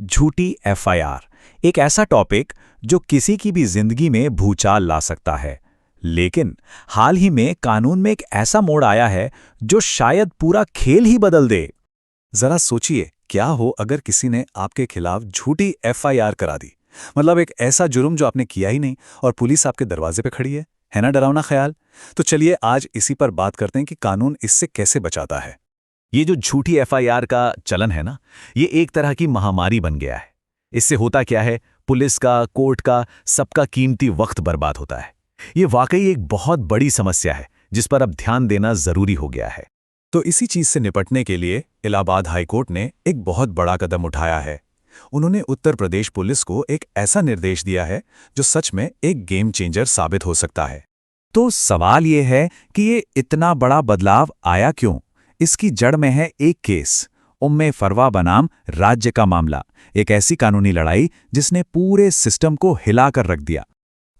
झूठी एफआईआर, एक ऐसा टॉपिक जो किसी की भी जिंदगी में भूचाल ला सकता है। लेकिन हाल ही में कानून में एक ऐसा मोड़ आया है जो शायद पूरा खेल ही बदल दे। जरा सोचिए, क्या हो अगर किसी ने आपके खिलाफ झूठी एफआईआर करा दी। मतलब एक ऐसा जुर्म जो आपने किया ही नहीं और पुलिस आपके दरवाजे पे खड़ी है ना डरावना ख्याल। तो चलिए आज इसी पर बात करते हैं कि कानून इससे कैसे बचाता है। ये जो झूठी एफआईआर का चलन है ना, ये एक तरह की महामारी बन गया है। इससे होता क्या है, पुलिस का, कोर्ट का, सबका कीमती वक्त बर्बाद होता है। ये वाकई एक बहुत बड़ी समस्या है जिस पर अब ध्यान देना जरूरी हो गया है। तो इसी चीज से निपटने के लिए इलाहाबाद हाईकोर्ट ने एक बहुत बड़ा कदम उठाया है। उन्होंने उत्तर प्रदेश पुलिस को एक ऐसा निर्देश दिया है जो सच में एक गेम चेंजर साबित हो सकता है। तो सवाल ये है कि ये इतना बड़ा बदलाव आया क्यों? इसकी जड़ में है एक केस, उम्मे फरवा बनाम राज्य का मामला। एक ऐसी कानूनी लड़ाई जिसने पूरे सिस्टम को हिलाकर रख दिया।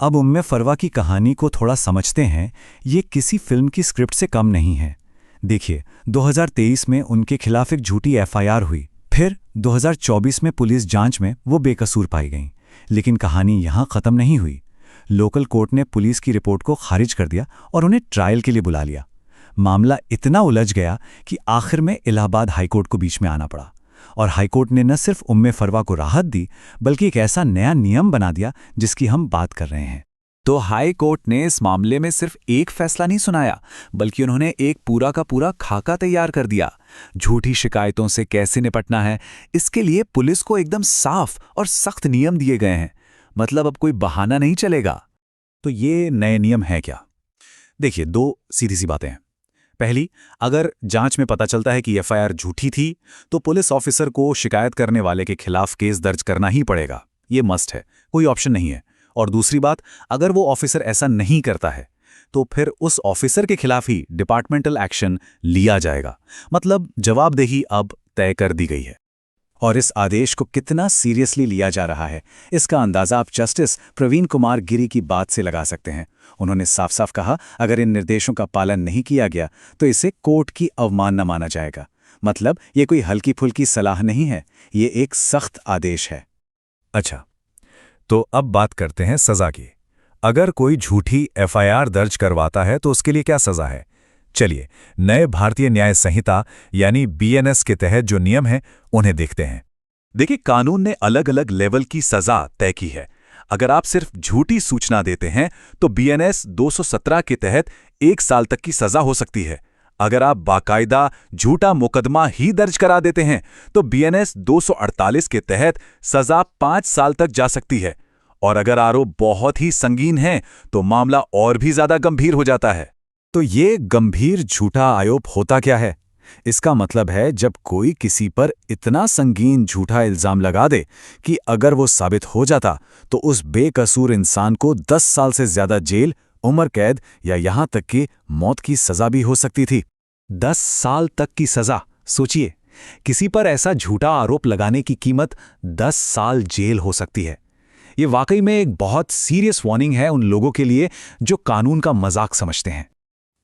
अब उम्मे फरवा की कहानी को थोड़ा समझते हैं। ये किसी फिल्म की स्क्रिप्ट से कम नहीं है। देखिए, 2023 में उनके खिलाफ एक झूठी एफआईआर हुई। फिर 2024 में पुलिस जांच में वो बेकसूर पाई गईं। लेकिन कहानी यहाँ खत्म नहीं हुई। लोकल कोर्ट ने पुलिस की रिपोर्ट को खारिज कर दिया और उन्हें ट्रायल के लिए बुला लिया। मामला इतना उलझ गया कि आखिर में इलाहाबाद हाईकोर्ट को बीच में आना पड़ा। और हाईकोर्ट ने न सिर्फ उम्मे फरवा को राहत दी, बल्कि एक ऐसा नया नियम बना दिया जिसकी हम बात कर रहे हैं। तो हाई कोर्ट ने इस मामले में सिर्फ एक फैसला नहीं सुनाया, बल्कि उन्होंने एक पूरा का पूरा खाका तैयार कर दिया। झूठी शिकायतों से कैसे निपटना है, इसके लिए पुलिस को एकदम साफ और सख्त नियम दिए गए हैं। मतलब अब कोई बहाना नहीं चलेगा। तो ये नए नियम है क्या? देखिए, दो सीधी सी बातें हैं। पहली, अगर जांच में पता चलता है कि एफआईआर झूठी थी, तो पुलिस ऑफिसर को शिकायत करने वाले के खिलाफ केस दर्ज करना ही पड़ेगा। ये मस्ट है, कोई ऑप्शन नहीं है। और दूसरी बात, अगर वो ऑफिसर ऐसा नहीं करता है तो फिर उस ऑफिसर के खिलाफ ही डिपार्टमेंटल एक्शन लिया जाएगा। मतलब जवाबदेही अब तय कर दी गई है। और इस आदेश को कितना सीरियसली लिया जा रहा है, इसका अंदाजा आप जस्टिस प्रवीण कुमार गिरी की बात से लगा सकते हैं। उन्होंने साफ साफ कहा, अगर इन निर्देशों का पालन नहीं किया गया तो इसे कोर्ट की अवमानना माना जाएगा। मतलब ये कोई हल्की फुल्की सलाह नहीं है, ये एक सख्त आदेश है। अच्छा, तो अब बात करते हैं सजा की। अगर कोई झूठी एफआईआर दर्ज करवाता है तो उसके लिए क्या सजा है? चलिए, नए भारतीय न्याय संहिता यानी बीएनएस के तहत जो नियम हैं उन्हें देखते हैं। देखिए, कानून ने अलग अलग लेवल की सजा तय की है। अगर आप सिर्फ झूठी सूचना देते हैं तो बीएनएस 217 के तहत 1 साल तक की सजा हो सकती है। अगर आप बाकायदा झूठा मुकदमा ही दर्ज करा देते हैं तो बीएनएस 248 के तहत सजा 5 साल तक जा सकती है। और अगर आरोप बहुत ही संगीन है तो मामला और भी ज्यादा गंभीर हो जाता है। तो ये गंभीर झूठा आरोप होता क्या है? इसका मतलब है जब कोई किसी पर इतना संगीन झूठा इल्जाम लगा दे कि अगर वो साबित हो जाता तो उस बेकसूर इंसान को 10 साल से ज्यादा जेल, उम्र कैद या यहां तक कि मौत की सजा भी हो सकती थी। 10 साल तक की सजा। सोचिए, किसी पर ऐसा झूठा आरोप लगाने की कीमत 10 साल जेल हो सकती है। ये वाकई में एक बहुत सीरियस वार्निंग है उन लोगों के लिए जो कानून का मजाक समझते हैं।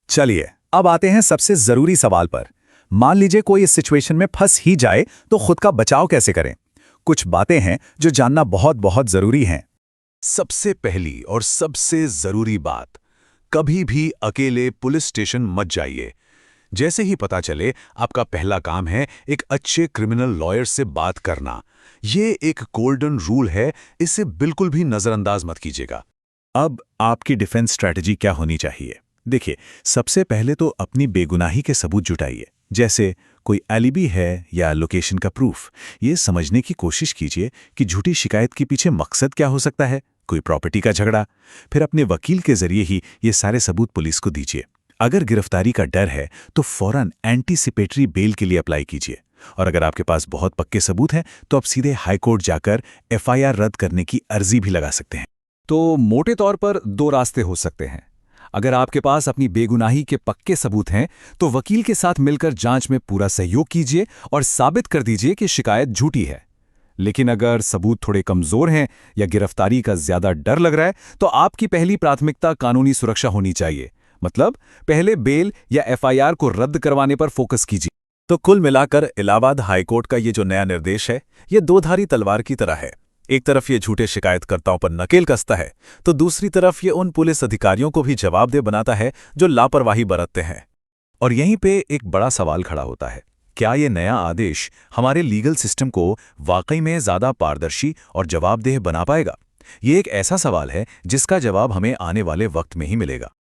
चलिए, अब आते हैं सबसे जरूरी सवाल पर। मान लीजिए कोई इस सिचुएशन में फंस ही जाए तो खुद का बचाव कैसे करें? कुछ बातें हैं जो जानना बहुत बहुत जरूरी हैं। सबसे पहली और सबसे जरूरी बात, कभी भी अकेले पुलिस स्टेशन मत जाइए। जैसे ही पता चले, आपका पहला काम है एक अच्छे क्रिमिनल लॉयर से बात करना। ये एक गोल्डन रूल है, इसे बिल्कुल भी नजरअंदाज मत कीजिएगा। अब आपकी डिफेंस स्ट्रैटेजी क्या होनी चाहिए? देखिए, सबसे पहले तो अपनी बेगुनाही के सबूत जुटाइए। जैसे कोई एलिबी है या लोकेशन का प्रूफ। ये समझने की कोशिश कीजिए कि झूठी शिकायत के पीछे मकसद क्या हो सकता है। कोई प्रॉपर्टी का झगड़ा? फिर अपने वकील के जरिए ही ये सारे सबूत पुलिस को दीजिए। अगर गिरफ्तारी का डर है तो फौरन एंटीसिपेटरी बेल के लिए अप्लाई कीजिए। और अगर आपके पास बहुत पक्के सबूत हैं तो आप सीधे हाईकोर्ट जाकर एफआईआर रद्द करने की अर्जी भी लगा सकते हैं। तो मोटे तौर पर 2 रास्ते हो सकते हैं। अगर आपके पास अपनी बेगुनाही के पक्के सबूत हैं तो वकील के साथ मिलकर जांच में पूरा सहयोग कीजिए और साबित कर दीजिए कि शिकायत झूठी है। लेकिन अगर सबूत थोड़े कमजोर हैं या गिरफ्तारी का ज्यादा डर लग रहा है तो आपकी पहली प्राथमिकता कानूनी सुरक्षा होनी चाहिए। मतलब पहले बेल या एफआईआर को रद्द करवाने पर फोकस कीजिए। तो कुल मिलाकर इलाहाबाद हाईकोर्ट का ये जो नया निर्देश है, ये दो-धारी तलवार की तरह है। एक तरफ ये झूठे शिकायतकर्ताओं पर नकेल कसता है, तो दूसरी तरफ ये उन पुलिस अधिकारियों को भी जवाबदेह बनाता है जो लापरवाही बरतते हैं। और यहीं पे एक बड़ा सवाल खड़ा होता है, क्या ये नया आदेश हमारे लीगल सिस्टम को वाकई में ज़्यादा पारदर्शी और जवाबदेह बना पाएगा? ये एक ऐसा सवाल है जिसका जवाब हमें आने वाले वक्त में ही मिलेगा।